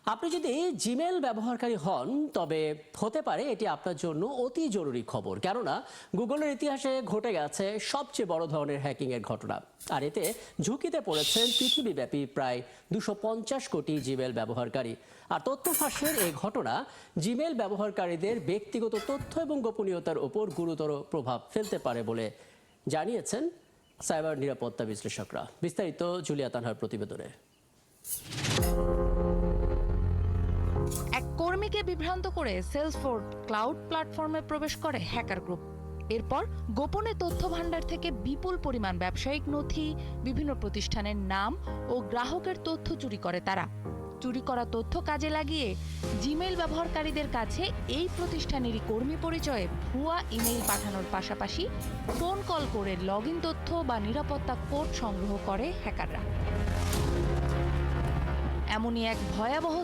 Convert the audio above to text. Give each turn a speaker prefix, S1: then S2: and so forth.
S1: আপনি যদি জিমেল ব্যবহারকারী হন তবে হতে পারে এটি আপনার জন্য অতি জরুরি খবর, কেননা গুগলের ইতিহাসে ঘটে গেছে সবচেয়ে বড় ধরনের হ্যাকিং এর ঘটনা। আর এতে ঝুঁকিতে পড়েছেন পৃথিবীব্যাপী প্রায় 250 কোটি জিমেল ব্যবহারকারী। আর তথ্য ফাঁসের এই ঘটনা জিমেল ব্যবহারকারীদের ব্যক্তিগত তথ্য এবং গোপনীয়তার উপর গুরুতর প্রভাব ফেলতে পারে বলে জানিয়েছেন সাইবার নিরাপত্তা বিশ্লেষকরা। বিস্তারিত জুলিয়া তানহার প্রতিবেদনে।
S2: এক কর্মীকে বিভ্রান্ত করে সেলসফোর্স ক্লাউড প্ল্যাটফর্মে প্রবেশ করে হ্যাকার গ্রুপ। এরপর গোপনে তথ্য ভান্ডার থেকে বিপুল পরিমাণ ব্যবসায়িক নথি, বিভিন্ন প্রতিষ্ঠানের নাম ও গ্রাহকের তথ্য চুরি করে তারা। চুরি করা তথ্য কাজে লাগিয়ে জিমেইল ব্যবহারকারীদের কাছে এই প্রতিষ্ঠানেরই কর্মী পরিচয়ে ভুয়া ইমেইল পাঠানোর পাশাপাশি ফোন কল করে লগইন তথ্য বা নিরাপত্তা কোড সংগ্রহ করে হ্যাকাররা। এমনই এক ভয়াবহ